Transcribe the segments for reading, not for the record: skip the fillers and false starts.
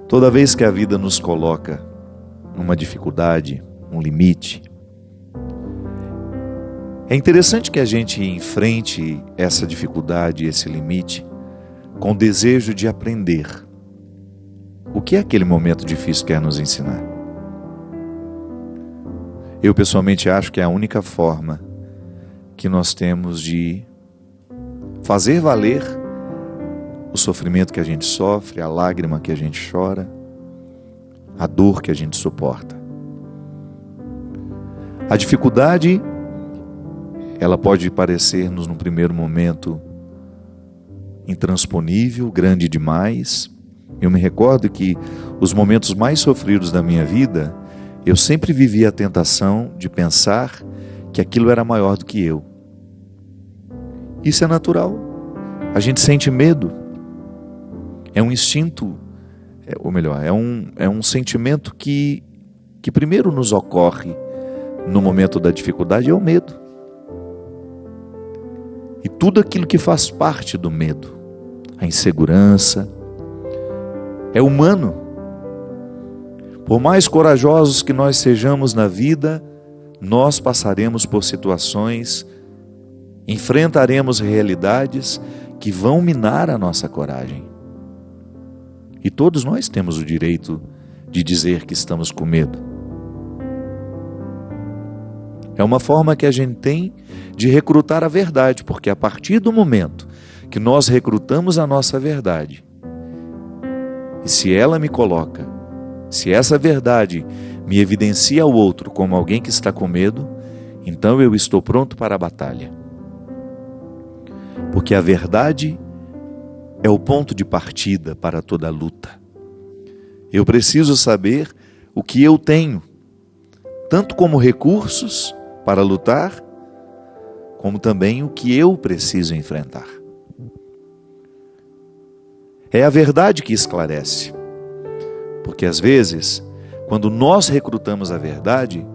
Toda vez que a vida nos coloca numa dificuldade, um limite, é interessante que a gente enfrente essa dificuldade, esse limite, com o desejo de aprender. O que aquele momento difícil quer nos ensinar? Eu pessoalmente acho que é a única forma que nós temos de fazer valer o sofrimento que a gente sofre, a lágrima que a gente chora, a dor que a gente suporta. A dificuldade, ela pode parecer-nos num primeiro momento intransponível, grande demais. Eu me recordo que os momentos mais sofridos da minha vida, eu sempre vivi a tentação de pensar que aquilo era maior do que eu. Isso é natural. A gente sente medo. É um instinto, ou melhor, é um sentimento que primeiro nos ocorre no momento da dificuldade, é o medo. E tudo aquilo que faz parte do medo, a insegurança, é humano. Por mais corajosos que nós sejamos na vida, nós passaremos por situações, enfrentaremos realidades que vão minar a nossa coragem. E todos nós temos o direito de dizer que estamos com medo. É uma forma que a gente tem de recrutar a verdade, porque a partir do momento que nós recrutamos a nossa verdade, e se ela me coloca, se essa verdade me evidencia ao outro como alguém que está com medo, então eu estou pronto para a batalha. Porque a verdade é o ponto de partida para toda a luta. Eu preciso saber o que eu tenho, tanto como recursos para lutar, como também o que eu preciso enfrentar. É a verdade que esclarece. Porque às vezes, quando nós recrutamos a verdade,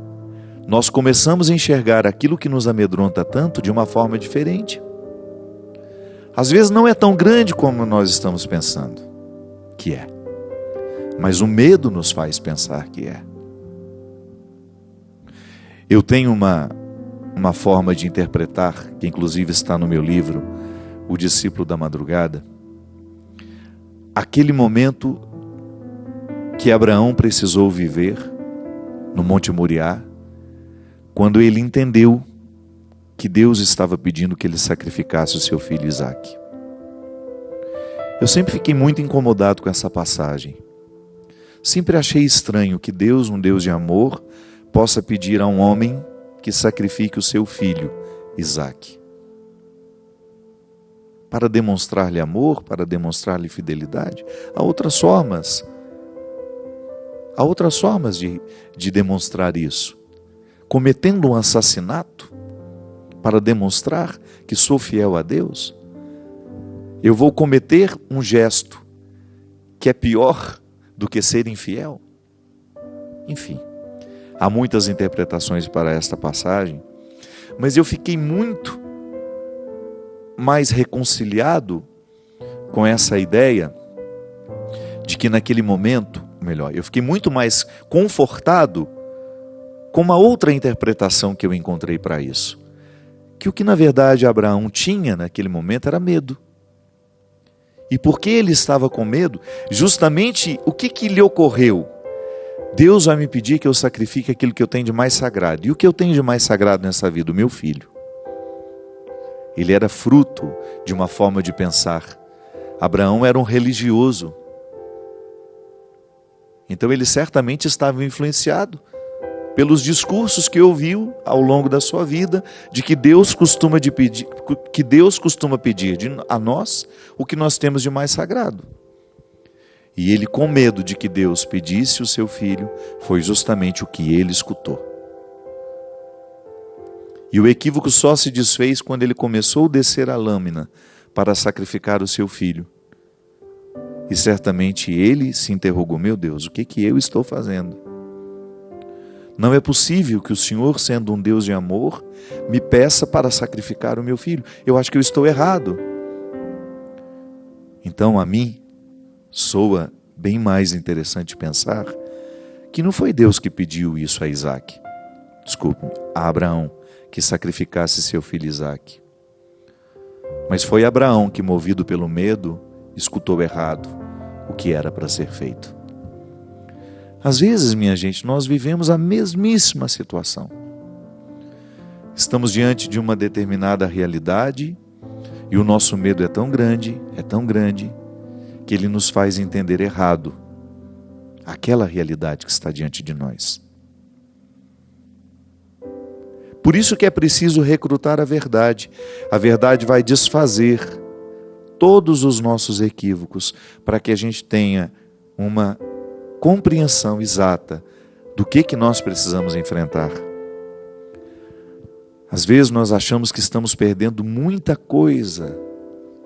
nós começamos a enxergar aquilo que nos amedronta tanto de uma forma diferente. Às vezes não é tão grande como nós estamos pensando que é. Mas o medo nos faz pensar que é. Eu tenho uma forma de interpretar, que inclusive está no meu livro, O Discípulo da Madrugada. Aquele momento que Abraão precisou viver no Monte Moriá, quando ele entendeu que Deus estava pedindo que ele sacrificasse o seu filho Isaque. Eu sempre fiquei muito incomodado com essa passagem. Sempre achei estranho que Deus, um Deus de amor, possa pedir a um homem que sacrifique o seu filho Isaque. Para demonstrar-lhe amor, para demonstrar-lhe fidelidade. Há outras formas de demonstrar isso. Cometendo um assassinato para demonstrar que sou fiel a Deus, eu vou cometer um gesto que é pior do que ser infiel. Enfim, há muitas interpretações para esta passagem, mas eu fiquei muito mais reconciliado com essa ideia de que naquele momento, melhor, eu fiquei muito mais confortado com uma outra interpretação que eu encontrei para isso. Que o que na verdade Abraão tinha naquele momento era medo. E porque ele estava com medo, justamente o que lhe ocorreu? Deus vai me pedir que eu sacrifique aquilo que eu tenho de mais sagrado. E o que eu tenho de mais sagrado nessa vida? O meu filho. Ele era fruto de uma forma de pensar. Abraão era um religioso. Então ele certamente estava influenciado pelos discursos que ouviu ao longo da sua vida, de que Deus costuma pedir a nós o que nós temos de mais sagrado. E ele, com medo de que Deus pedisse o seu filho, foi justamente o que ele escutou. E o equívoco só se desfez quando ele começou a descer a lâmina para sacrificar o seu filho. E certamente ele se interrogou: meu Deus, o que eu estou fazendo? Não é possível que o Senhor, sendo um Deus de amor, me peça para sacrificar o meu filho. Eu acho que eu estou errado. Então a mim soa bem mais interessante pensar que não foi Deus que pediu isso a Isaac, a Abraão, que sacrificasse seu filho Isaac. Mas foi Abraão que, movido pelo medo, escutou errado o que era para ser feito. Às vezes, minha gente, nós vivemos a mesmíssima situação. Estamos diante de uma determinada realidade e o nosso medo é tão grande, que ele nos faz entender errado aquela realidade que está diante de nós. Por isso que é preciso recrutar a verdade. A verdade vai desfazer todos os nossos equívocos para que a gente tenha uma compreensão exata do que nós precisamos enfrentar. Às vezes nós achamos que estamos perdendo muita coisa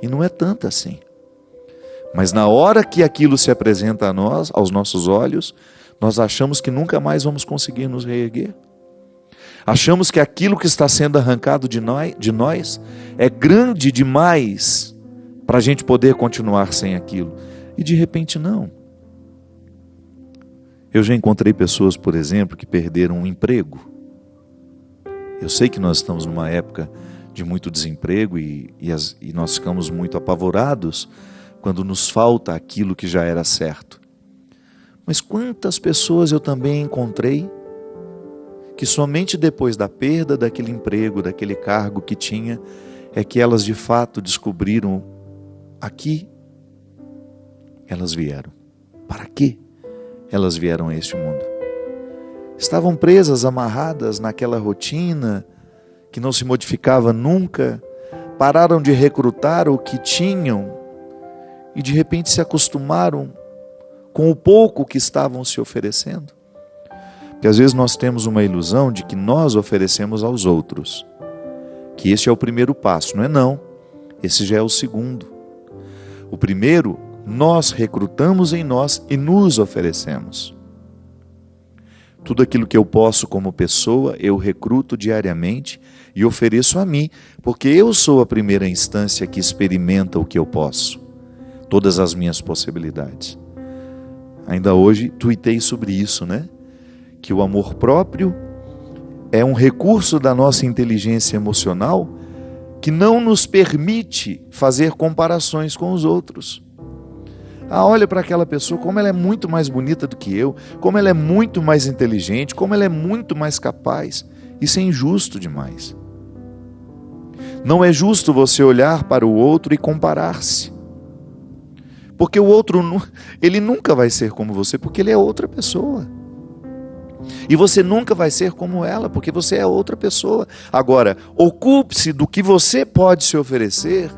e não é tanto assim. Mas na hora que aquilo se apresenta a nós, aos nossos olhos, nós achamos que nunca mais vamos conseguir nos reerguer. Achamos que aquilo que está sendo arrancado de nós é grande demais para a gente poder continuar sem aquilo. E de repente não. Eu já encontrei pessoas, por exemplo, que perderam um emprego. Eu sei que nós estamos numa época de muito desemprego e nós ficamos muito apavorados quando nos falta aquilo que já era certo. Mas quantas pessoas eu também encontrei que somente depois da perda daquele emprego, daquele cargo que tinha, é que elas de fato descobriram aqui elas vieram. Para quê elas vieram a este mundo? Estavam presas, amarradas naquela rotina que não se modificava nunca, pararam de recrutar o que tinham e de repente se acostumaram com o pouco que estavam se oferecendo. Porque às vezes nós temos uma ilusão de que nós oferecemos aos outros, que esse é o primeiro passo. Não é não, esse já é o segundo. O primeiro, nós recrutamos em nós e nos oferecemos. Tudo aquilo que eu posso como pessoa, eu recruto diariamente e ofereço a mim, porque eu sou a primeira instância que experimenta o que eu posso, todas as minhas possibilidades. Ainda hoje tuitei sobre isso, né? Que o amor próprio é um recurso da nossa inteligência emocional que não nos permite fazer comparações com os outros. Olha para aquela pessoa, como ela é muito mais bonita do que eu, como ela é muito mais inteligente, como ela é muito mais capaz. Isso é injusto demais. Não é justo você olhar para o outro e comparar-se. Porque o outro, ele nunca vai ser como você, porque ele é outra pessoa. E você nunca vai ser como ela, porque você é outra pessoa. Agora, ocupe-se do que você pode se oferecer.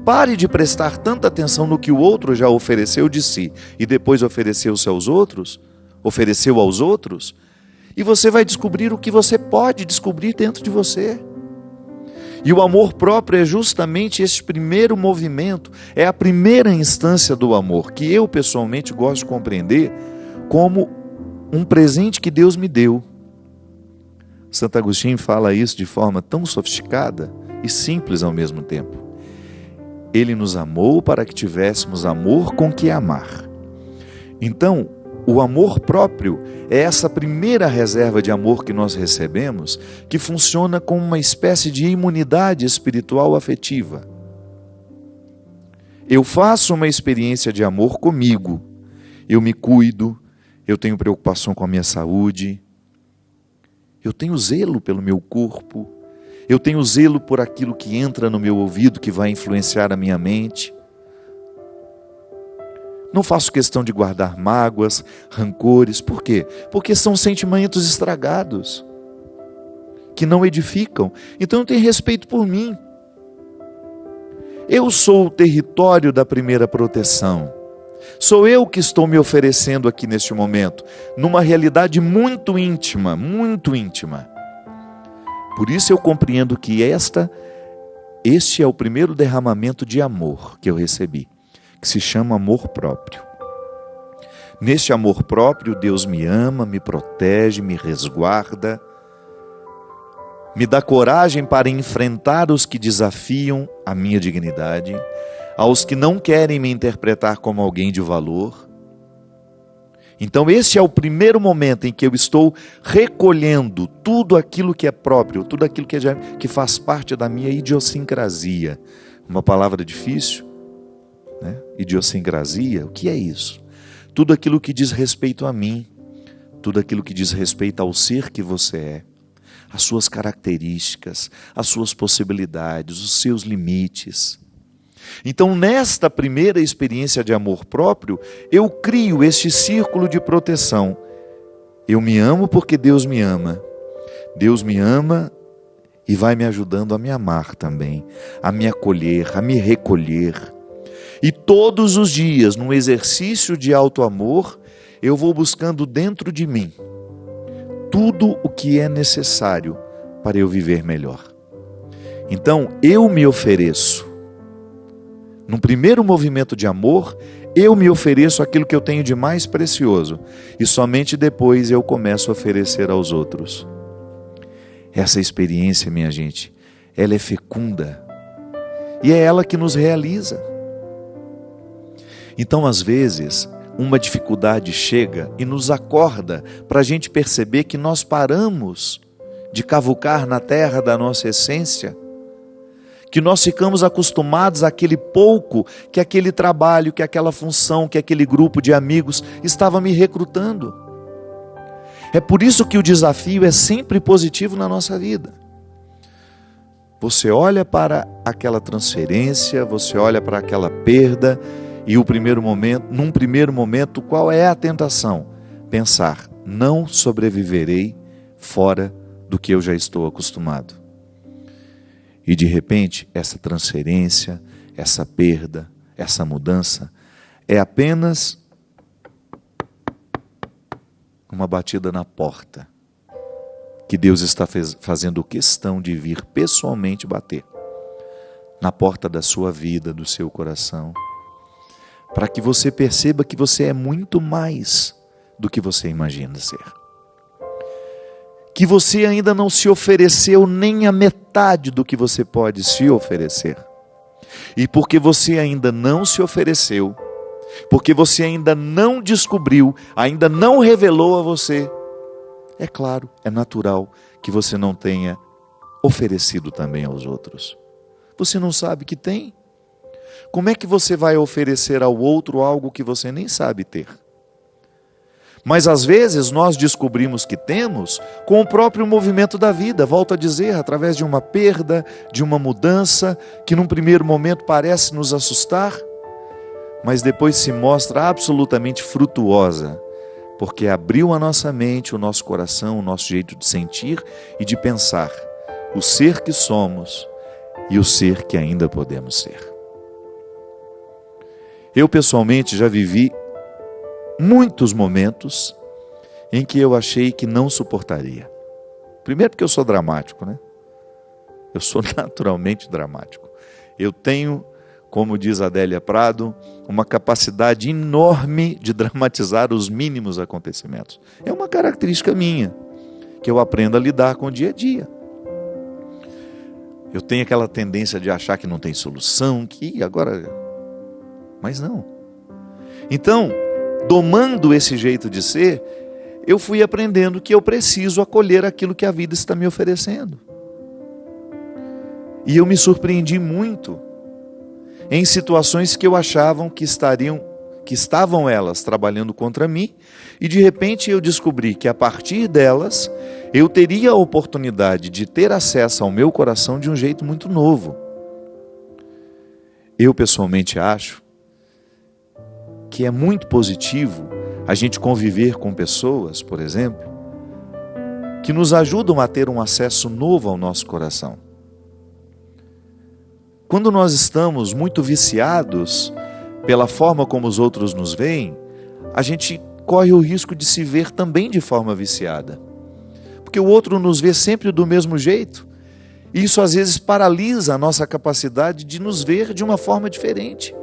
Pare de prestar tanta atenção no que o outro já ofereceu de si e depois ofereceu aos outros, e você vai descobrir o que você pode descobrir dentro de você. E o amor próprio é justamente esse primeiro movimento, é a primeira instância do amor, que eu pessoalmente gosto de compreender como um presente que Deus me deu. Santo Agostinho fala isso de forma tão sofisticada e simples ao mesmo tempo. Ele nos amou para que tivéssemos amor com que amar. Então, o amor próprio é essa primeira reserva de amor que nós recebemos, que funciona como uma espécie de imunidade espiritual afetiva. Eu faço uma experiência de amor comigo, eu me cuido, eu tenho preocupação com a minha saúde, eu tenho zelo pelo meu corpo, eu tenho zelo por aquilo que entra no meu ouvido, que vai influenciar a minha mente. Não faço questão de guardar mágoas, rancores. Por quê? Porque são sentimentos estragados, que não edificam. Então eu tenho respeito por mim. Eu sou o território da primeira proteção. Sou eu que estou me oferecendo aqui neste momento, numa realidade muito íntima, muito íntima. Por isso eu compreendo que este é o primeiro derramamento de amor que eu recebi, que se chama amor próprio. Neste amor próprio, Deus me ama, me protege, me resguarda, me dá coragem para enfrentar os que desafiam a minha dignidade, aos que não querem me interpretar como alguém de valor. Então esse é o primeiro momento em que eu estou recolhendo tudo aquilo que é próprio, tudo aquilo que faz parte da minha idiosincrasia. Uma palavra difícil, né? Idiosincrasia, o que é isso? Tudo aquilo que diz respeito a mim, tudo aquilo que diz respeito ao ser que você é, as suas características, as suas possibilidades, os seus limites. Então, nesta primeira experiência de amor próprio, eu crio este círculo de proteção. Eu me amo porque Deus me ama. Deus me ama e vai me ajudando a me amar também, a me acolher, a me recolher. E todos os dias, num exercício de auto-amor, eu vou buscando dentro de mim tudo o que é necessário para eu viver melhor. Então, eu me ofereço. Num primeiro movimento de amor, eu me ofereço aquilo que eu tenho de mais precioso. E somente depois eu começo a oferecer aos outros. Essa experiência, minha gente, ela é fecunda. E é ela que nos realiza. Então, às vezes, uma dificuldade chega e nos acorda para a gente perceber que nós paramos de cavucar na terra da nossa essência, que nós ficamos acostumados àquele pouco que aquele trabalho, que aquela função, que aquele grupo de amigos estava me recrutando. É por isso que o desafio é sempre positivo na nossa vida. Você olha para aquela transferência, você olha para aquela perda, e num primeiro momento, qual é a tentação? Pensar, não sobreviverei fora do que eu já estou acostumado. E de repente, essa transferência, essa perda, essa mudança, é apenas uma batida na porta, que Deus está fazendo questão de vir pessoalmente bater na porta da sua vida, do seu coração, para que você perceba que você é muito mais do que você imagina ser. Que você ainda não se ofereceu nem a metade do que você pode se oferecer. E porque você ainda não se ofereceu, porque você ainda não descobriu, ainda não revelou a você, é claro, é natural que você não tenha oferecido também aos outros. Você não sabe que tem? Como é que você vai oferecer ao outro algo que você nem sabe ter? Mas às vezes nós descobrimos que temos com o próprio movimento da vida, volto a dizer, através de uma perda, de uma mudança, que num primeiro momento parece nos assustar, mas depois se mostra absolutamente frutuosa, porque abriu a nossa mente, o nosso coração, o nosso jeito de sentir e de pensar, o ser que somos e o ser que ainda podemos ser. Eu pessoalmente já vivi muitos momentos em que eu achei que não suportaria. Primeiro porque eu sou dramático, né? Eu sou naturalmente dramático. Eu tenho, como diz Adélia Prado, uma capacidade enorme de dramatizar os mínimos acontecimentos. É uma característica minha, que eu aprendo a lidar com o dia a dia. Eu tenho aquela tendência de achar que não tem solução, que agora... Mas não. Então, domando esse jeito de ser, eu fui aprendendo que eu preciso acolher aquilo que a vida está me oferecendo. E eu me surpreendi muito em situações que eu achava que estavam elas trabalhando contra mim, e de repente eu descobri que a partir delas eu teria a oportunidade de ter acesso ao meu coração de um jeito muito novo. Eu pessoalmente acho que é muito positivo a gente conviver com pessoas, por exemplo, que nos ajudam a ter um acesso novo ao nosso coração. Quando nós estamos muito viciados pela forma como os outros nos veem, a gente corre o risco de se ver também de forma viciada. Porque o outro nos vê sempre do mesmo jeito, e isso às vezes paralisa a nossa capacidade de nos ver de uma forma diferente.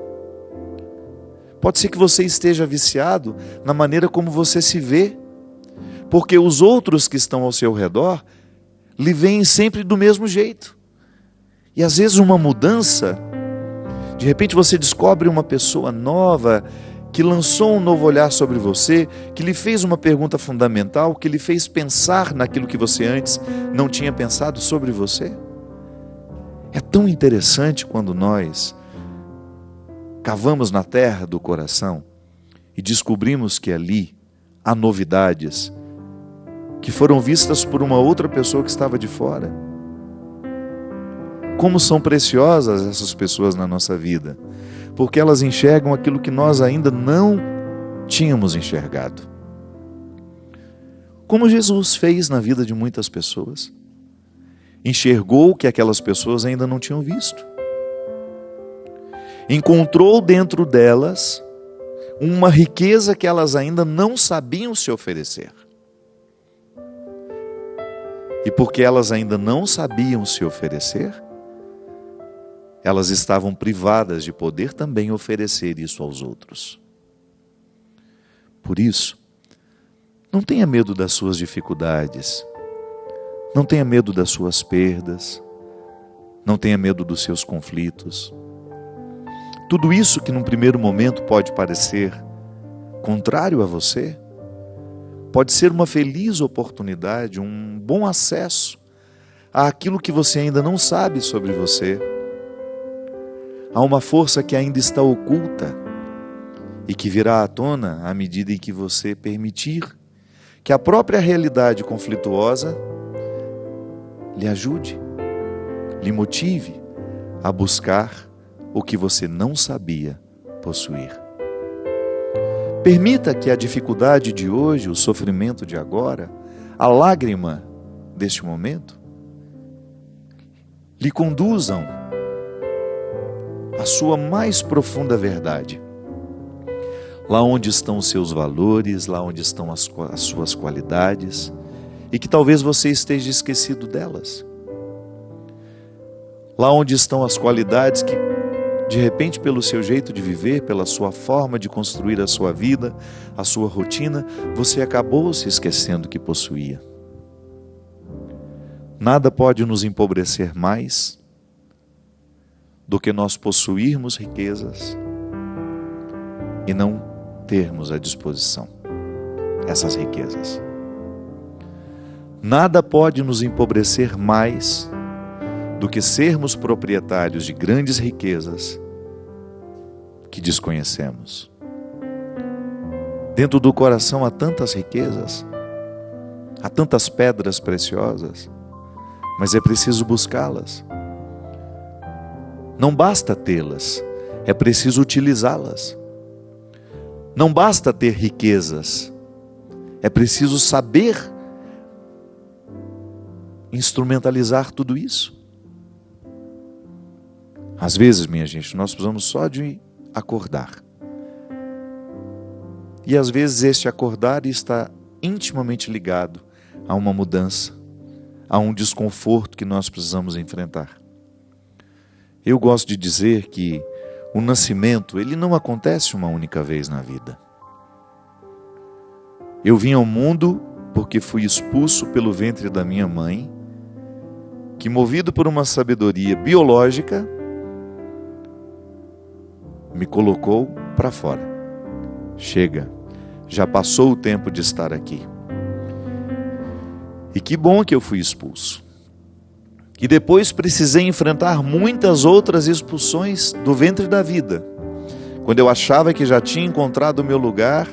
Pode ser que você esteja viciado na maneira como você se vê, porque os outros que estão ao seu redor lhe veem sempre do mesmo jeito. E às vezes uma mudança, de repente você descobre uma pessoa nova que lançou um novo olhar sobre você, que lhe fez uma pergunta fundamental, que lhe fez pensar naquilo que você antes não tinha pensado sobre você? É tão interessante quando nós cavamos na terra do coração e descobrimos que ali há novidades que foram vistas por uma outra pessoa que estava de fora. Como são preciosas essas pessoas na nossa vida, porque elas enxergam aquilo que nós ainda não tínhamos enxergado. Como Jesus fez na vida de muitas pessoas. Enxergou o que aquelas pessoas ainda não tinham visto. Encontrou dentro delas uma riqueza que elas ainda não sabiam se oferecer. E porque elas ainda não sabiam se oferecer, elas estavam privadas de poder também oferecer isso aos outros. Por isso, não tenha medo das suas dificuldades, não tenha medo das suas perdas, não tenha medo dos seus conflitos. Tudo isso que num primeiro momento pode parecer contrário a você, pode ser uma feliz oportunidade, um bom acesso àquilo que você ainda não sabe sobre você. Há uma força que ainda está oculta e que virá à tona à medida em que você permitir que a própria realidade conflituosa lhe ajude, lhe motive a buscar o que você não sabia possuir. Permita que a dificuldade de hoje, o sofrimento de agora, a lágrima deste momento, lhe conduzam à sua mais profunda verdade. Lá onde estão os seus valores, lá onde estão as suas qualidades, e que talvez você esteja esquecido delas. Lá onde estão as qualidades que, de repente, pelo seu jeito de viver, pela sua forma de construir a sua vida, a sua rotina, você acabou se esquecendo que possuía. Nada pode nos empobrecer mais do que nós possuirmos riquezas e não termos à disposição essas riquezas. Nada pode nos empobrecer mais do que sermos proprietários de grandes riquezas que desconhecemos. Dentro do coração há tantas riquezas, há tantas pedras preciosas, mas é preciso buscá-las. Não basta tê-las, é preciso utilizá-las. Não basta ter riquezas, é preciso saber instrumentalizar tudo isso. Às vezes, minha gente, nós precisamos só de acordar. E às vezes este acordar está intimamente ligado a uma mudança, a um desconforto que nós precisamos enfrentar. Eu gosto de dizer que o nascimento, ele não acontece uma única vez na vida. Eu vim ao mundo porque fui expulso pelo ventre da minha mãe, que, movido por uma sabedoria biológica, me colocou para fora. Chega, já passou o tempo de estar aqui. E que bom que eu fui expulso. E depois precisei enfrentar muitas outras expulsões do ventre da vida. Quando eu achava que já tinha encontrado o meu lugar,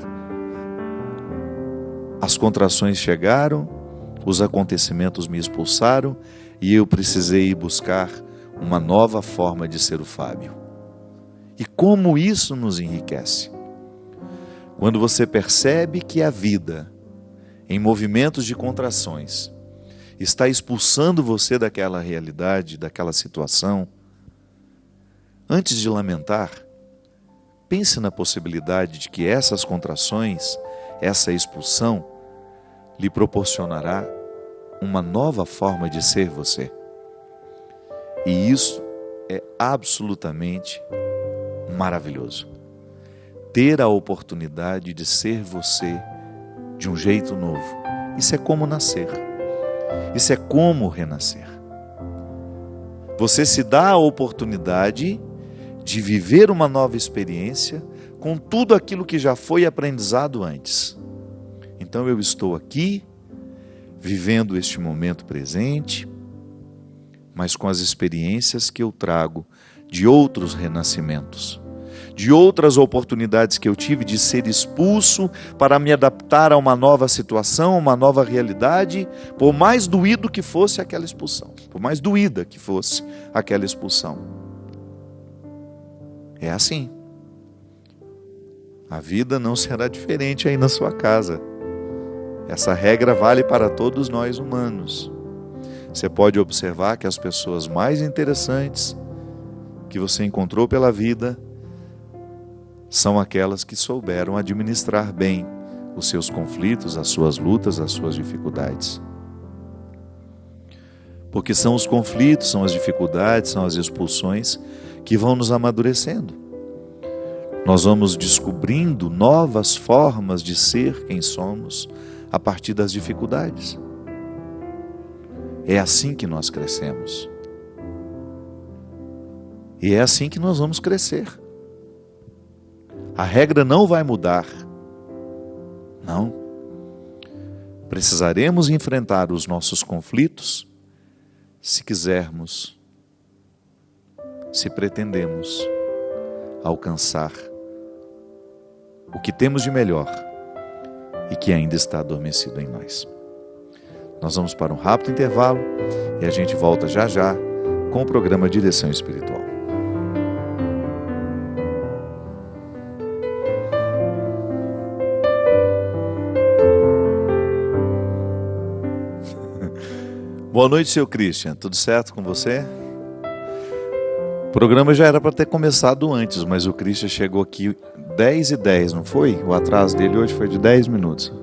as contrações chegaram, os acontecimentos me expulsaram e eu precisei ir buscar uma nova forma de ser o Fábio. E como isso nos enriquece? Quando você percebe que a vida, em movimentos de contrações, está expulsando você daquela realidade, daquela situação, antes de lamentar, pense na possibilidade de que essas contrações, essa expulsão, lhe proporcionará uma nova forma de ser você. E isso é absolutamente maravilhoso. Ter a oportunidade de ser você de um jeito novo. Isso é como nascer. Isso é como renascer. Você se dá a oportunidade de viver uma nova experiência com tudo aquilo que já foi aprendizado antes. Então eu estou aqui, vivendo este momento presente, mas com as experiências que eu trago de outros renascimentos, de outras oportunidades que eu tive de ser expulso para me adaptar a uma nova situação, uma nova realidade, por mais doído que fosse aquela expulsão, por mais doída que fosse aquela expulsão. É assim. A vida não será diferente aí na sua casa. Essa regra vale para todos nós humanos. Você pode observar que as pessoas mais interessantes que você encontrou pela vida são aquelas que souberam administrar bem os seus conflitos, as suas lutas, as suas dificuldades. Porque são os conflitos, são as dificuldades, são as expulsões que vão nos amadurecendo. Nós vamos descobrindo novas formas de ser quem somos a partir das dificuldades. É assim que nós crescemos. E é assim que nós vamos crescer. A regra não vai mudar. Não. Precisaremos enfrentar os nossos conflitos se quisermos, se pretendemos alcançar o que temos de melhor e que ainda está adormecido em nós. Nós vamos para um rápido intervalo e a gente volta já já com o programa Direção Espiritual. Boa noite, seu Christian. Tudo certo com você? O programa já era para ter começado antes, mas o Christian chegou aqui 10h10, não foi? O atraso dele hoje foi de 10 minutos.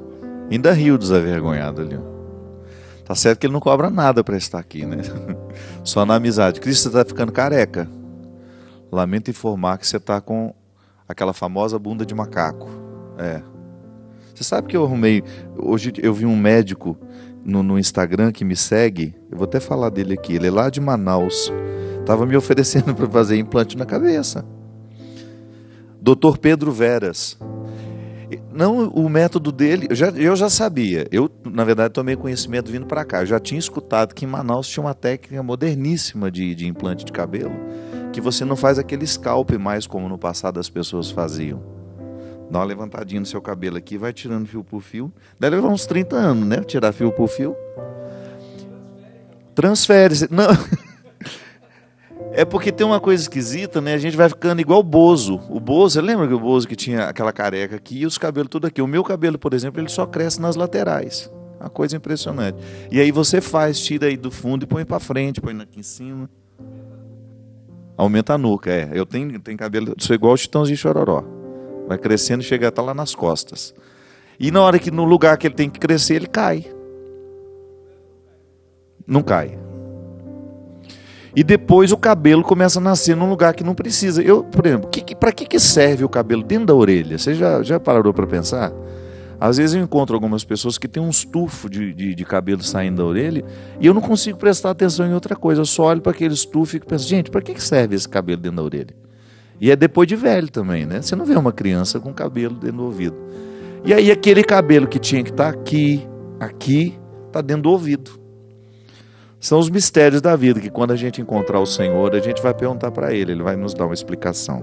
Ainda riu desavergonhado ali. Tá certo que ele não cobra nada para estar aqui, né? Só na amizade. Christian, você tá ficando careca. Lamento informar que você tá com aquela famosa bunda de macaco. É. Você sabe que eu arrumei... Hoje eu vi um médico no Instagram que me segue. Eu vou até falar dele aqui. Ele é lá de Manaus. Estava me oferecendo para fazer implante na cabeça. Dr. Pedro Veras. Não, o método dele, eu já sabia. Eu, na verdade, tomei conhecimento vindo para cá. Eu já tinha escutado que em Manaus tinha uma técnica moderníssima de implante de cabelo, que você não faz aquele scalp mais como no passado as pessoas faziam. Dá uma levantadinha no seu cabelo aqui, vai tirando fio por fio. Deve levar uns 30 anos, né? Tirar fio por fio. Transfere. Não... É porque tem uma coisa esquisita, né? A gente vai ficando igual o Bozo. O Bozo, você lembra que o Bozo que tinha aquela careca aqui e os cabelos tudo aqui? O meu cabelo, por exemplo, ele só cresce nas laterais. Uma coisa impressionante. E aí você tira aí do fundo e põe pra frente, põe aqui em cima. Aumenta a nuca, é. Eu tenho cabelo, sou igual o Chitãozinho Chororó. Vai crescendo e chega até lá nas costas. E na hora que no lugar que ele tem que crescer, ele cai. Não cai. E depois o cabelo começa a nascer num lugar que não precisa. Por exemplo, para que serve o cabelo dentro da orelha? Você já parou para pensar? Às vezes eu encontro algumas pessoas que têm um estufo de cabelo saindo da orelha e eu não consigo prestar atenção em outra coisa. Eu só olho para aquele estufo e penso, gente, para que serve esse cabelo dentro da orelha? E é depois de velho também, né? Você não vê uma criança com cabelo dentro do ouvido. E aí aquele cabelo que tinha que estar aqui, está dentro do ouvido. São os mistérios da vida, que quando a gente encontrar o Senhor, a gente vai perguntar para Ele vai nos dar uma explicação.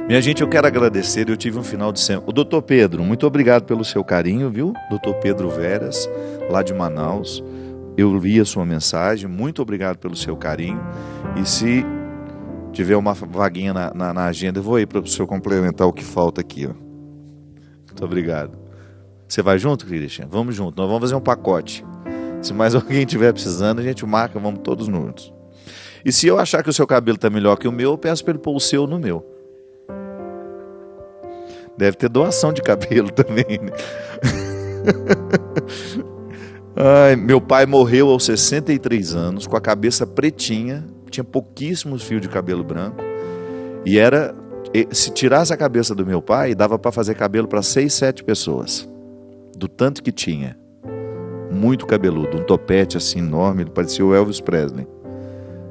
Minha gente, eu quero agradecer, eu tive um final de semana. O doutor Pedro, muito obrigado pelo seu carinho, viu? Doutor Pedro Veras, lá de Manaus. Eu li a sua mensagem, muito obrigado pelo seu carinho. E se tiver uma vaguinha na agenda, eu vou aí para o senhor complementar o que falta aqui, ó. Muito obrigado. Você vai junto, Christian? Vamos junto, nós vamos fazer um pacote. Se mais alguém estiver precisando, a gente marca, vamos todos juntos. E se eu achar que o seu cabelo está melhor que o meu, eu peço para ele pôr o seu no meu. Deve ter doação de cabelo também, né? Ai, meu pai morreu aos 63 anos, com a cabeça pretinha, tinha pouquíssimos fios de cabelo branco. E se tirasse a cabeça do meu pai, dava para fazer cabelo para 6, 7 pessoas. Do tanto que tinha. Muito cabeludo, um topete assim enorme, ele parecia o Elvis Presley.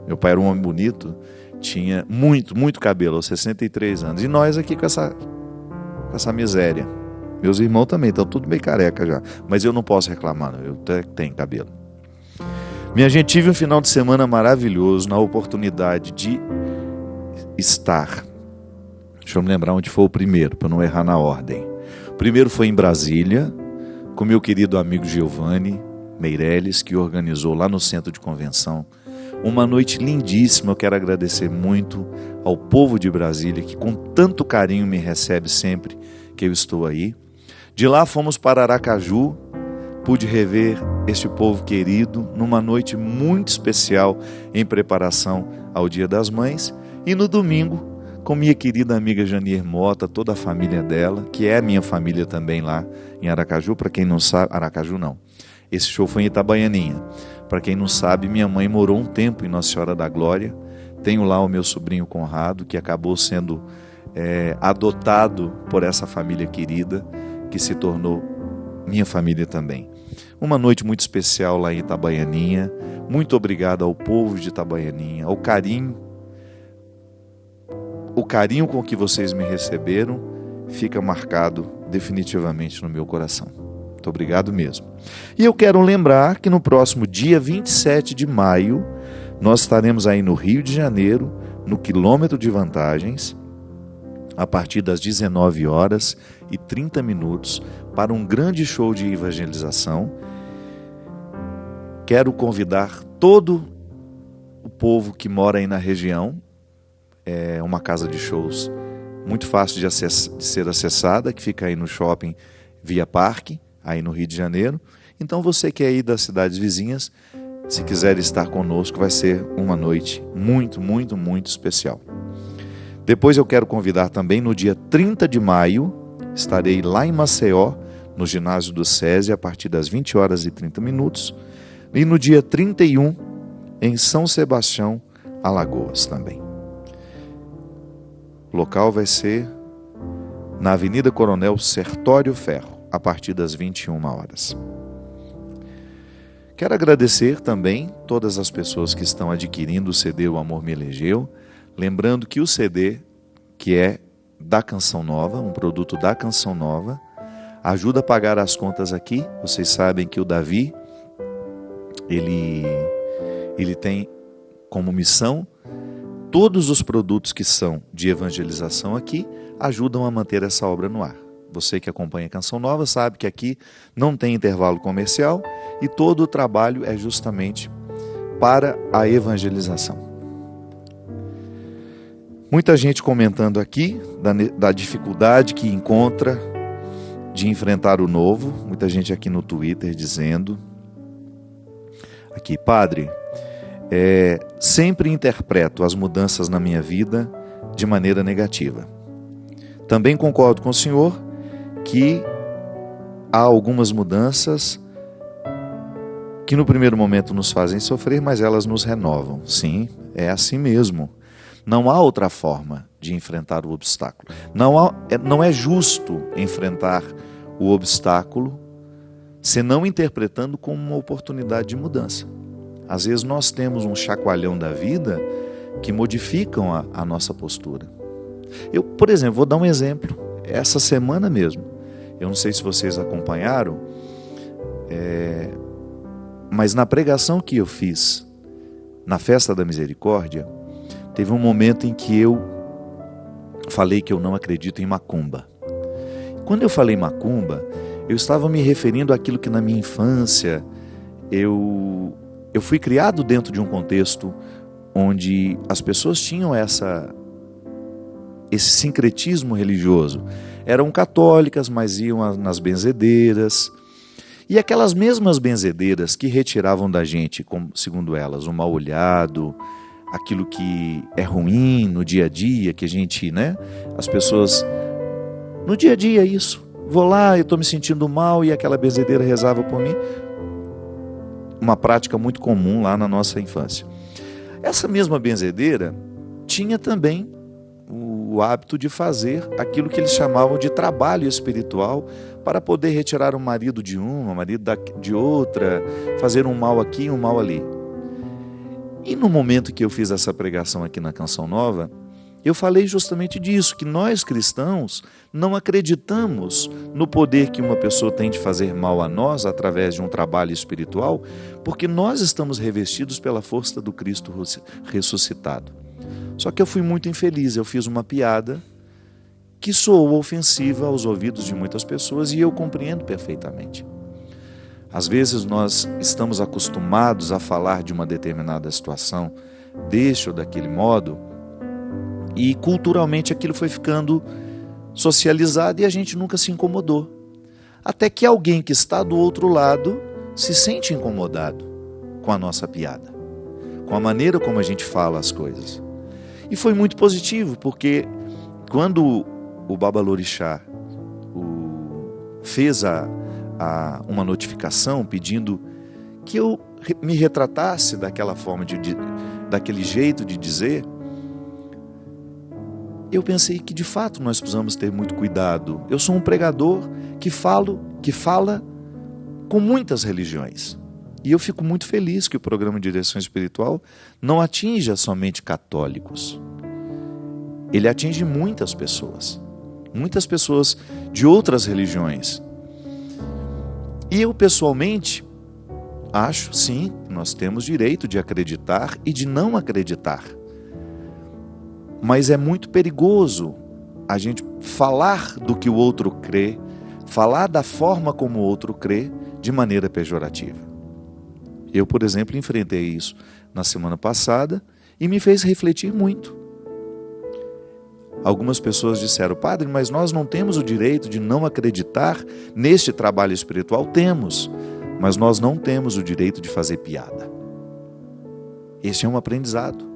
Meu pai era um homem bonito, tinha muito cabelo, aos 63 anos. E nós aqui com essa miséria. Meus irmãos também estão tudo bem careca já. Mas eu não posso reclamar, não. Eu até tenho cabelo. Minha gente, tive um final de semana maravilhoso, na oportunidade de estar. Deixa eu me lembrar onde foi o primeiro, para não errar na ordem. O primeiro foi em Brasília, com meu querido amigo Giovanni Meirelles, que organizou lá no Centro de Convenção uma noite lindíssima. Eu quero agradecer muito ao povo de Brasília, que com tanto carinho me recebe sempre que eu estou aí. De lá fomos para Aracaju, pude rever este povo querido numa noite muito especial em preparação ao Dia das Mães. E no domingo, com minha querida amiga Janier Mota, toda a família dela, que é minha família também lá em Aracaju. Para quem não sabe, Aracaju não, esse show foi em Itabaianinha. Para quem não sabe, minha mãe morou um tempo em Nossa Senhora da Glória. Tenho lá o meu sobrinho Conrado, que acabou sendo adotado por essa família querida, que se tornou minha família também. Uma noite muito especial lá em Itabaianinha. Muito obrigado ao povo de Itabaianinha, o carinho com que vocês me receberam fica marcado definitivamente no meu coração. Muito obrigado mesmo. E eu quero lembrar que no próximo dia 27 de maio, nós estaremos aí no Rio de Janeiro, no Quilômetro de Vantagens, a partir das 19h30, para um grande show de evangelização. Quero convidar todo o povo que mora aí na região. É uma casa de shows muito fácil de ser acessada, que fica aí no shopping Via Parque, aí no Rio de Janeiro. Então você que é aí das cidades vizinhas, se quiser estar conosco, vai ser uma noite muito especial. Depois eu quero convidar também, no dia 30 de maio, estarei lá em Maceió, no ginásio do SESI, a partir das 20h30. E no dia 31, em São Sebastião, Alagoas também. O local vai ser na Avenida Coronel Sertório Ferro, a partir das 21h. Quero agradecer também todas as pessoas que estão adquirindo o CD O Amor Me Elegeu, lembrando que o CD, que é da Canção Nova, um produto da Canção Nova, ajuda a pagar as contas aqui. Vocês sabem que o Davi, ele tem como missão todos os produtos que são de evangelização aqui, ajudam a manter essa obra no ar. Você que acompanha a Canção Nova sabe que aqui não tem intervalo comercial e todo o trabalho é justamente para a evangelização. Muita gente comentando aqui da dificuldade que encontra de enfrentar o novo. Muita gente aqui no Twitter dizendo aqui: padre, sempre interpreto as mudanças na minha vida de maneira negativa. Também concordo com o senhor que há algumas mudanças que no primeiro momento nos fazem sofrer, mas elas nos renovam. Sim, é assim mesmo. Não há outra forma de enfrentar o obstáculo. Não é justo enfrentar o obstáculo senão interpretando como uma oportunidade de mudança. Às vezes nós temos um chacoalhão da vida que modificam a nossa postura. Eu, por exemplo, vou dar um exemplo. Essa semana mesmo, eu não sei se vocês acompanharam, mas na pregação que eu fiz na Festa da Misericórdia, teve um momento em que eu falei que eu não acredito em macumba. Quando eu falei macumba, eu estava me referindo àquilo que na minha infância eu fui criado dentro de um contexto onde as pessoas tinham esse sincretismo religioso. Eram católicas, mas iam nas benzedeiras. E aquelas mesmas benzedeiras que retiravam da gente, como, segundo elas, o mal olhado, aquilo que é ruim no dia a dia, que a gente, as pessoas, no dia a dia isso, vou lá, eu estou me sentindo mal e aquela benzedeira rezava por mim. Uma prática muito comum lá na nossa infância. Essa mesma benzedeira tinha também o hábito de fazer aquilo que eles chamavam de trabalho espiritual para poder retirar o marido de uma, o marido de outra, fazer um mal aqui, um mal ali. E no momento que eu fiz essa pregação aqui na Canção Nova, eu falei justamente disso, que nós cristãos não acreditamos no poder que uma pessoa tem de fazer mal a nós através de um trabalho espiritual, porque nós estamos revestidos pela força do Cristo ressuscitado. Só que eu fui muito infeliz, eu fiz uma piada que soou ofensiva aos ouvidos de muitas pessoas e eu compreendo perfeitamente. Às vezes nós estamos acostumados a falar de uma determinada situação deste ou daquele modo, e culturalmente aquilo foi ficando socializado e a gente nunca se incomodou. Até que alguém que está do outro lado se sente incomodado com a nossa piada, com a maneira como a gente fala as coisas. E foi muito positivo, porque quando o Babalorixá fez uma notificação pedindo que eu me retratasse daquela forma, daquele jeito de dizer, eu pensei que de fato nós precisamos ter muito cuidado. Eu sou um pregador que fala com muitas religiões. E eu fico muito feliz que o programa de direção espiritual não atinja somente católicos. Ele atinge muitas pessoas de outras religiões. E eu pessoalmente acho, sim, nós temos direito de acreditar e de não acreditar. Mas é muito perigoso a gente falar do que o outro crê, falar da forma como o outro crê de maneira pejorativa. Eu, por exemplo, enfrentei isso na semana passada e me fez refletir muito. Algumas pessoas disseram: padre, mas nós não temos o direito de não acreditar neste trabalho espiritual. Temos, mas nós não temos o direito de fazer piada. Este é um aprendizado.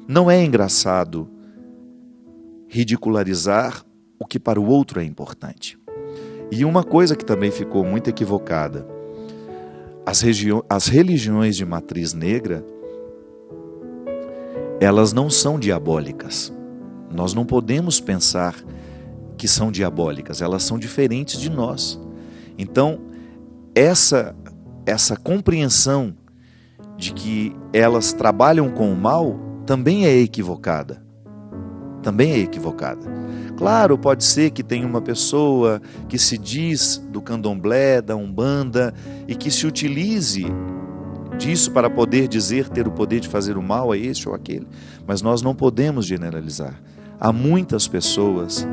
Não é engraçado ridicularizar o que para o outro é importante. E uma coisa que também ficou muito equivocada: as religiões de matriz negra, elas não são diabólicas. Nós não podemos pensar que são diabólicas, elas são diferentes de nós. Então, essa compreensão de que elas trabalham com o mal também é equivocada. Também é equivocada. Claro, pode ser que tenha uma pessoa que se diz do candomblé, da umbanda, e que se utilize disso para poder dizer ter o poder de fazer o mal a este ou aquele. Mas nós não podemos generalizar. Há muitas pessoas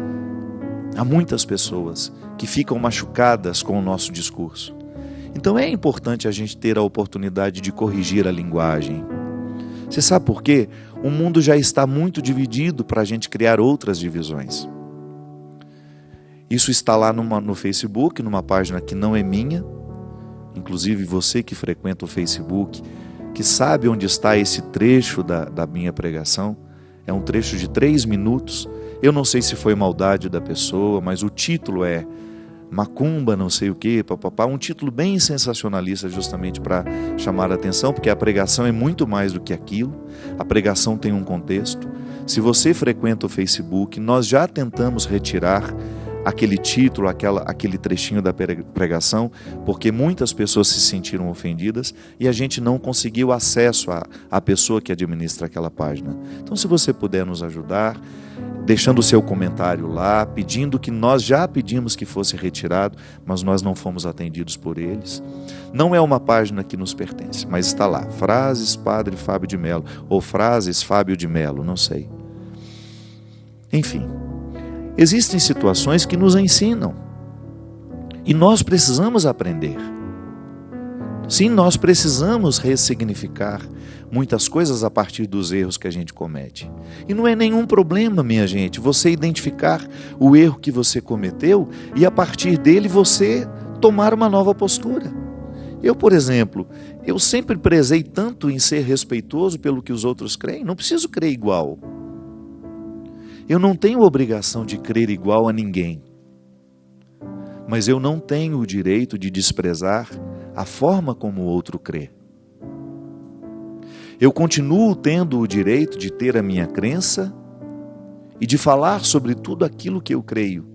que ficam machucadas com o nosso discurso. Então é importante a gente ter a oportunidade de corrigir a linguagem. Você sabe por quê? O mundo já está muito dividido para a gente criar outras divisões. Isso está lá no Facebook, numa página que não é minha. Inclusive você que frequenta o Facebook, que sabe onde está esse trecho da minha pregação. É um trecho de 3 minutos. Eu não sei se foi maldade da pessoa, mas o título é Macumba, não sei o que, papapá, um título bem sensacionalista justamente para chamar a atenção, porque a pregação é muito mais do que aquilo, a pregação tem um contexto. Se você frequenta o Facebook, nós já tentamos retirar aquele título, aquele trechinho da pregação, porque muitas pessoas se sentiram ofendidas e a gente não conseguiu acesso à pessoa que administra aquela página. Então, se você puder nos ajudar, deixando o seu comentário lá, pedindo que nós já pedimos que fosse retirado, mas nós não fomos atendidos por eles. Não é uma página que nos pertence, mas está lá, Frases Padre Fábio de Mello, ou Frases Fábio de Mello, não sei. Enfim, existem situações que nos ensinam e nós precisamos aprender. Sim, nós precisamos ressignificar muitas coisas a partir dos erros que a gente comete. E não é nenhum problema, minha gente, você identificar o erro que você cometeu e a partir dele você tomar uma nova postura. Eu, por exemplo, eu sempre prezei tanto em ser respeitoso pelo que os outros creem, não preciso crer igual. Eu não tenho obrigação de crer igual a ninguém. Mas eu não tenho o direito de desprezar a forma como o outro crê. Eu continuo tendo o direito de ter a minha crença e de falar sobre tudo aquilo que eu creio.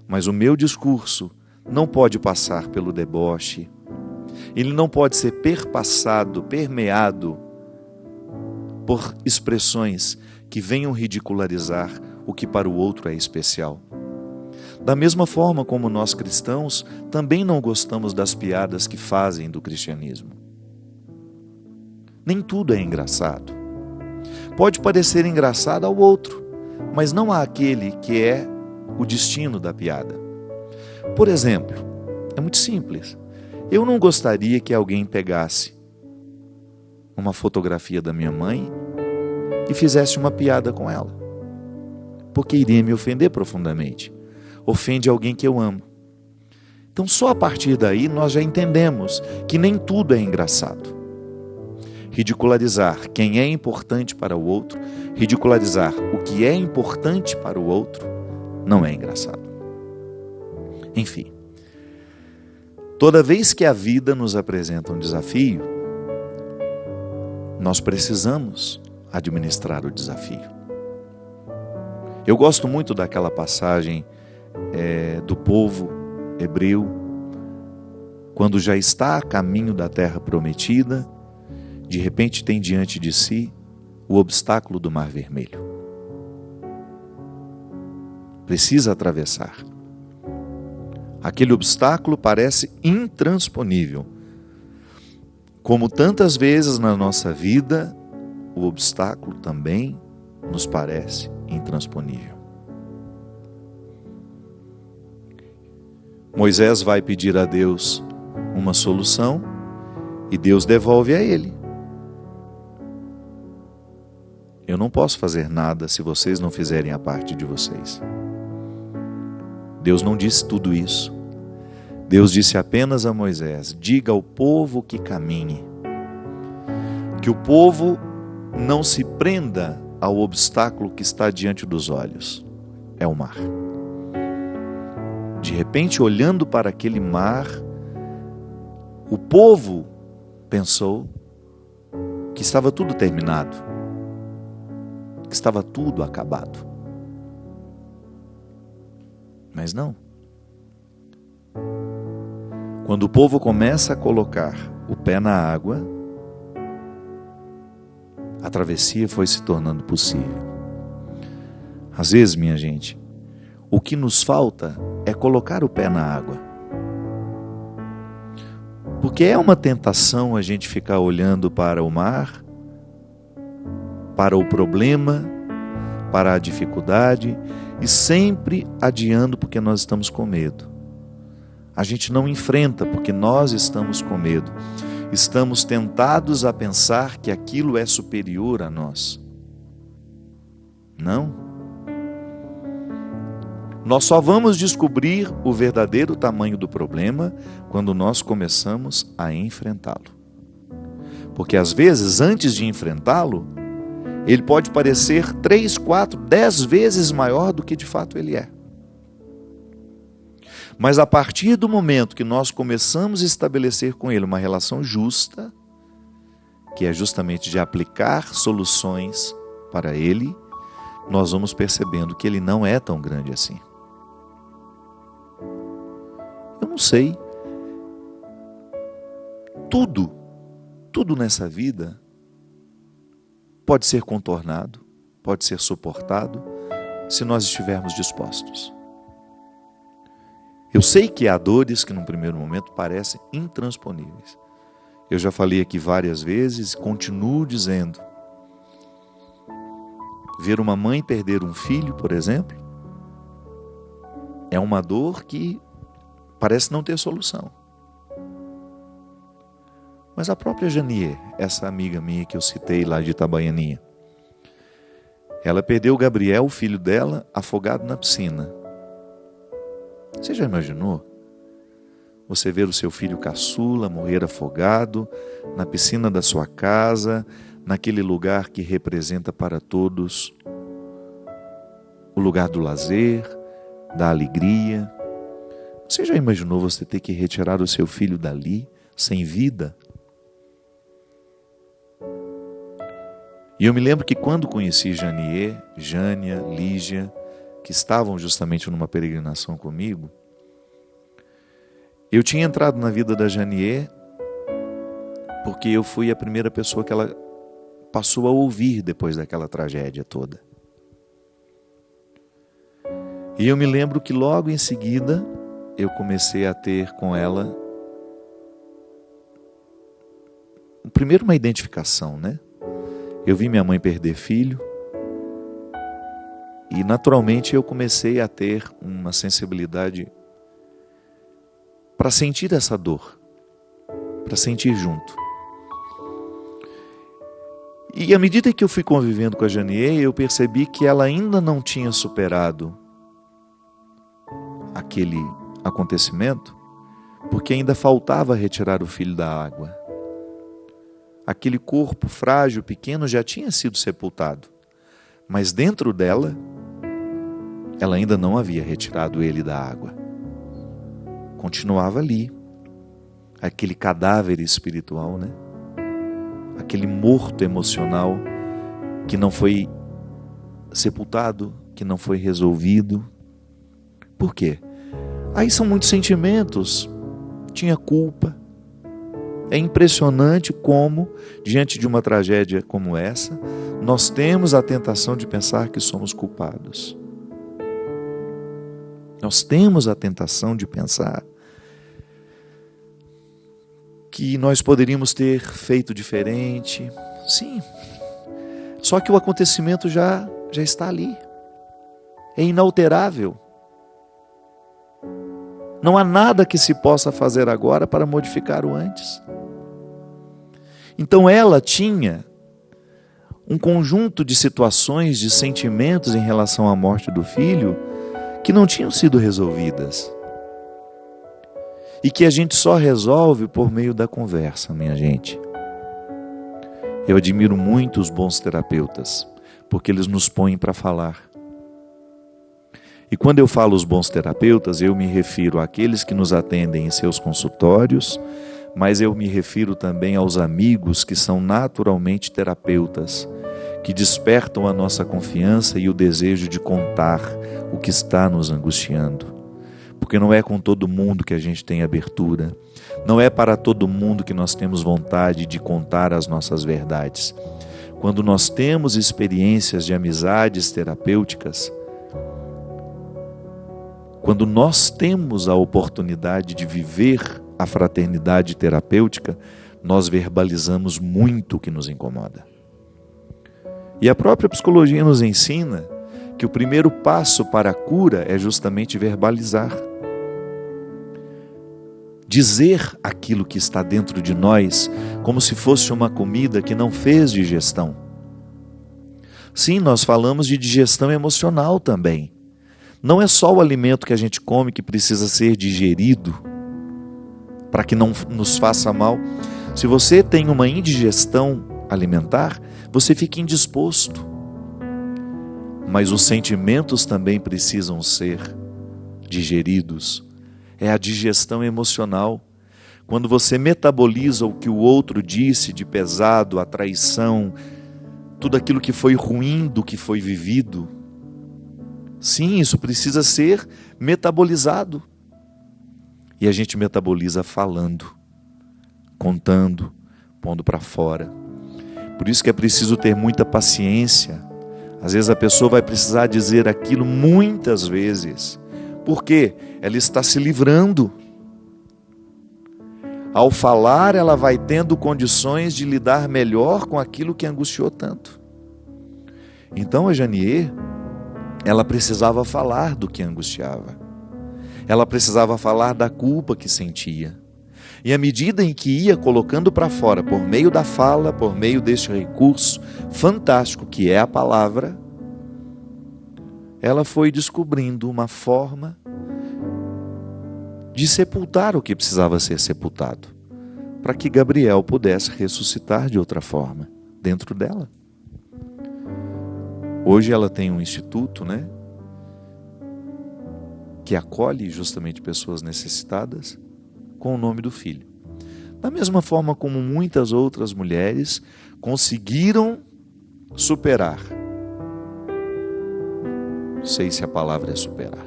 Mas o meu discurso não pode passar pelo deboche. Ele não pode ser permeado por expressões que venham ridicularizar o que para o outro é especial. Da mesma forma como nós cristãos também não gostamos das piadas que fazem do cristianismo. Nem tudo é engraçado. Pode parecer engraçado ao outro, mas não àquele que é o destino da piada. Por exemplo, é muito simples. Eu não gostaria que alguém pegasse uma fotografia da minha mãe e fizesse uma piada com ela, porque iria me ofender profundamente. Ofende alguém que eu amo. Então só a partir daí nós já entendemos que nem tudo é engraçado. Ridicularizar quem é importante para o outro, ridicularizar o que é importante para o outro, não é engraçado. Enfim, toda vez que a vida nos apresenta um desafio, nós precisamos administrar o desafio. Eu gosto muito daquela passagem do povo hebreu, quando já está a caminho da terra prometida, de repente tem diante de si o obstáculo do Mar Vermelho. Precisa atravessar. Aquele obstáculo parece intransponível. Como tantas vezes na nossa vida, o obstáculo também nos parece intransponível. Moisés vai pedir a Deus uma solução e Deus devolve a ele. Eu não posso fazer nada se vocês não fizerem a parte de vocês. Deus não disse tudo isso. Deus disse apenas a Moisés: diga ao povo que caminhe. Que o povo não se prenda ao obstáculo que está diante dos olhos. É o mar. De repente, olhando para aquele mar, o povo pensou que estava tudo terminado, que estava tudo acabado. Mas não. Quando o povo começa a colocar o pé na água, a travessia foi se tornando possível. Às vezes, minha gente, o que nos falta é colocar o pé na água. Porque é uma tentação a gente ficar olhando para o mar, para o problema, para a dificuldade e sempre adiando porque nós estamos com medo. A gente não enfrenta porque nós estamos com medo. Estamos tentados a pensar que aquilo é superior a nós. Não. Nós só vamos descobrir o verdadeiro tamanho do problema quando nós começamos a enfrentá-lo. Porque às vezes, antes de enfrentá-lo, ele pode parecer 3, 4, 10 vezes maior do que de fato ele é. Mas a partir do momento que nós começamos a estabelecer com ele uma relação justa, que é justamente de aplicar soluções para ele, nós vamos percebendo que ele não é tão grande assim. Eu não sei. Tudo nessa vida pode ser contornado, pode ser suportado, se nós estivermos dispostos. Eu sei que há dores que num primeiro momento parecem intransponíveis. Eu já falei aqui várias vezes, continuo dizendo. Ver uma mãe perder um filho, por exemplo, é uma dor que parece não ter solução. Mas a própria Janier, essa amiga minha que eu citei lá de Itabaianinha, ela perdeu o Gabriel, o filho dela, afogado na piscina. Você já imaginou? Você ver o seu filho caçula morrer afogado na piscina da sua casa, naquele lugar que representa para todos o lugar do lazer, da alegria. Você já imaginou você ter que retirar o seu filho dali, sem vida? E eu me lembro que quando conheci Janier, Jânia, Lígia, que estavam justamente numa peregrinação comigo, eu tinha entrado na vida da Janier porque eu fui a primeira pessoa que ela passou a ouvir depois daquela tragédia toda. E eu me lembro que logo em seguida eu comecei a ter com ela primeiro uma identificação, né? Eu vi minha mãe perder filho e naturalmente eu comecei a ter uma sensibilidade para sentir essa dor, para sentir junto. E à medida que eu fui convivendo com a Janier, eu percebi que ela ainda não tinha superado aquele acontecimento, porque ainda faltava retirar o filho da água. Aquele corpo frágil, pequeno, já tinha sido sepultado, mas dentro dela, ela ainda não havia retirado ele da água. Continuava ali, aquele cadáver espiritual, né? Aquele morto emocional que não foi sepultado, que não foi resolvido. Por quê? Aí são muitos sentimentos. Tinha culpa. É impressionante como, diante de uma tragédia como essa, nós temos a tentação de pensar que somos culpados. Nós temos a tentação de pensar que nós poderíamos ter feito diferente. Sim, só que o acontecimento já está ali. É inalterável. Não há nada que se possa fazer agora para modificar o antes. Então ela tinha um conjunto de situações, de sentimentos em relação à morte do filho que não tinham sido resolvidas. E que a gente só resolve por meio da conversa, minha gente. Eu admiro muito os bons terapeutas, porque eles nos põem para falar. E quando eu falo os bons terapeutas, eu me refiro àqueles que nos atendem em seus consultórios, mas eu me refiro também aos amigos que são naturalmente terapeutas, que despertam a nossa confiança e o desejo de contar o que está nos angustiando. Porque não é com todo mundo que a gente tem abertura, não é para todo mundo que nós temos vontade de contar as nossas verdades. Quando nós temos experiências de amizades terapêuticas, quando nós temos a oportunidade de viver a fraternidade terapêutica, nós verbalizamos muito o que nos incomoda. E a própria psicologia nos ensina que o primeiro passo para a cura é justamente verbalizar. Dizer aquilo que está dentro de nós como se fosse uma comida que não fez digestão. Sim, nós falamos de digestão emocional também. Não é só o alimento que a gente come que precisa ser digerido para que não nos faça mal. Se você tem uma indigestão alimentar, você fica indisposto. Mas os sentimentos também precisam ser digeridos. É a digestão emocional. Quando você metaboliza o que o outro disse de pesado, a traição, tudo aquilo que foi ruim do que foi vivido. Sim, isso precisa ser metabolizado. E a gente metaboliza falando, contando, pondo para fora. Por isso que é preciso ter muita paciência. Às vezes a pessoa vai precisar dizer aquilo muitas vezes. Por quê? Ela está se livrando. Ao falar, ela vai tendo condições de lidar melhor com aquilo que angustiou tanto. Então a Janier, ela precisava falar do que angustiava. Ela precisava falar da culpa que sentia. E à medida em que ia colocando para fora, por meio da fala, por meio deste recurso fantástico que é a palavra, ela foi descobrindo uma forma de sepultar o que precisava ser sepultado, para que Gabriel pudesse ressuscitar de outra forma, dentro dela. Hoje ela tem um instituto, né, que acolhe justamente pessoas necessitadas com o nome do filho. Da mesma forma como muitas outras mulheres conseguiram superar. Não sei se a palavra é superar.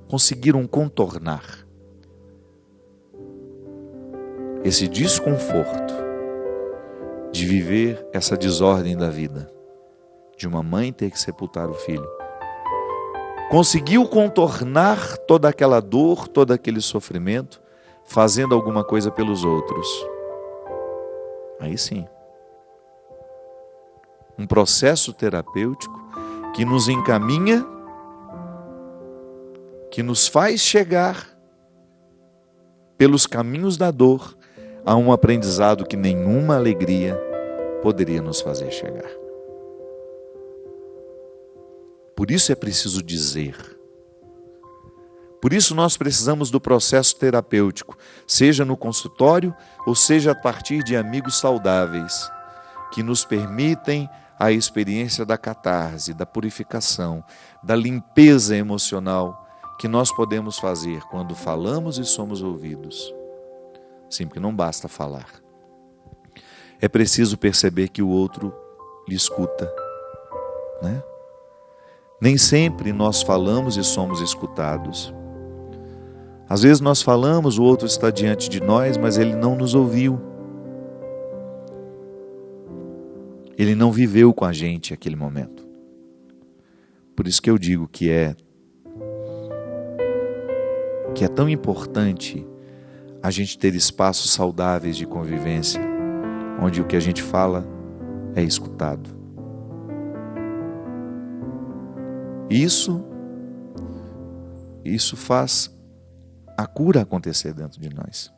Conseguiram contornar esse desconforto de viver essa desordem da vida, de uma mãe ter que sepultar o filho. Conseguiu contornar toda aquela dor, todo aquele sofrimento, fazendo alguma coisa pelos outros. Aí sim, um processo terapêutico que nos encaminha, que nos faz chegar pelos caminhos da dor a um aprendizado que nenhuma alegria poderia nos fazer chegar. Por isso é preciso dizer. Por isso nós precisamos do processo terapêutico, seja no consultório ou seja a partir de amigos saudáveis, que nos permitem a experiência da catarse, da purificação, da limpeza emocional que nós podemos fazer quando falamos e somos ouvidos. Sim, porque não basta falar. É preciso perceber que o outro lhe escuta, né? Nem sempre nós falamos e somos escutados. Às vezes nós falamos, o outro está diante de nós, mas ele não nos ouviu. Ele não viveu com a gente aquele momento. Por isso que eu digo que é tão importante a gente ter espaços saudáveis de convivência, onde o que a gente fala é escutado. Isso faz a cura acontecer dentro de nós.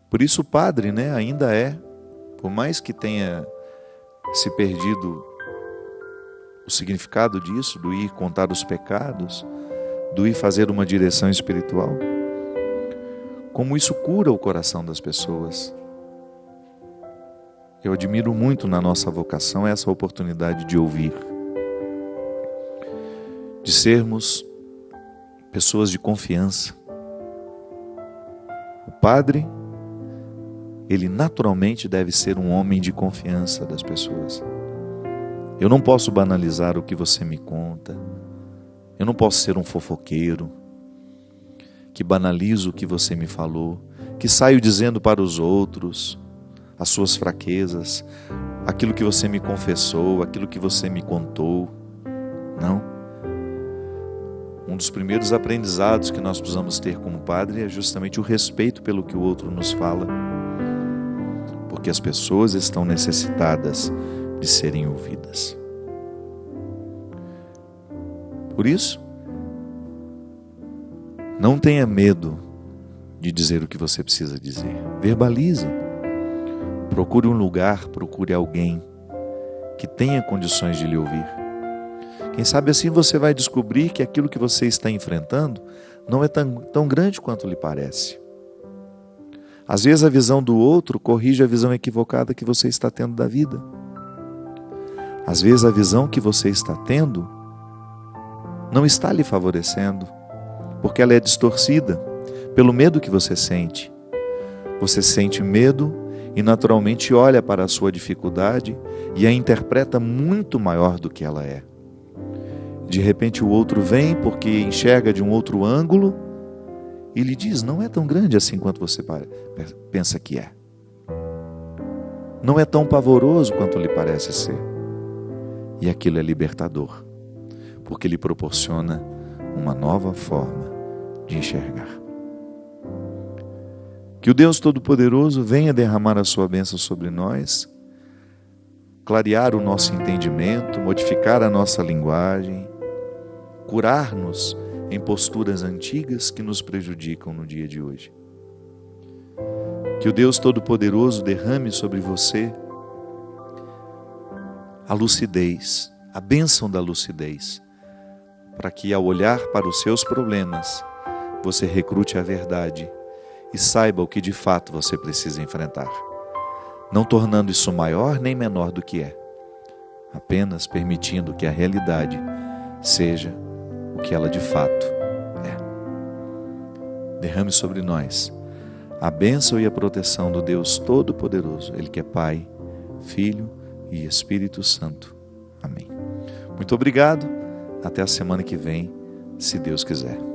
Por isso o padre, ainda é, por mais que tenha se perdido o significado disso, do ir contar os pecados, do ir fazer uma direção espiritual, como isso cura o coração das pessoas. Eu admiro muito na nossa vocação essa oportunidade de ouvir, de sermos pessoas de confiança. O padre, ele naturalmente deve ser um homem de confiança das pessoas. Eu não posso banalizar o que você me conta. Eu não posso ser um fofoqueiro que banalizo o que você me falou, que saio dizendo para os outros as suas fraquezas, aquilo que você me confessou, aquilo que você me contou. Não. Um dos primeiros aprendizados que nós precisamos ter como padre é justamente o respeito pelo que o outro nos fala, porque as pessoas estão necessitadas de serem ouvidas. Por isso, não tenha medo de dizer o que você precisa dizer. Verbalize. Procure um lugar, procure alguém que tenha condições de lhe ouvir. Quem sabe assim você vai descobrir que aquilo que você está enfrentando não é tão grande quanto lhe parece. Às vezes a visão do outro corrige a visão equivocada que você está tendo da vida. Às vezes a visão que você está tendo não está lhe favorecendo, porque ela é distorcida pelo medo que você sente. Você sente medo e naturalmente olha para a sua dificuldade e a interpreta muito maior do que ela é. De repente o outro vem porque enxerga de um outro ângulo e lhe diz, não é tão grande assim quanto você pensa que é. Não é tão pavoroso quanto lhe parece ser. E aquilo é libertador, porque lhe proporciona uma nova forma de enxergar. Que o Deus Todo-Poderoso venha derramar a sua bênção sobre nós, clarear o nosso entendimento, modificar a nossa linguagem, curar-nos em posturas antigas que nos prejudicam no dia de hoje. Que o Deus Todo-Poderoso derrame sobre você a lucidez, a bênção da lucidez, para que ao olhar para os seus problemas, você recrute a verdade e saiba o que de fato você precisa enfrentar, não tornando isso maior nem menor do que é, apenas permitindo que a realidade seja o que ela de fato é. Derrame sobre nós a bênção e a proteção do Deus Todo-Poderoso, Ele que é Pai, Filho e Espírito Santo. Amém. Muito obrigado. Até a semana que vem, se Deus quiser.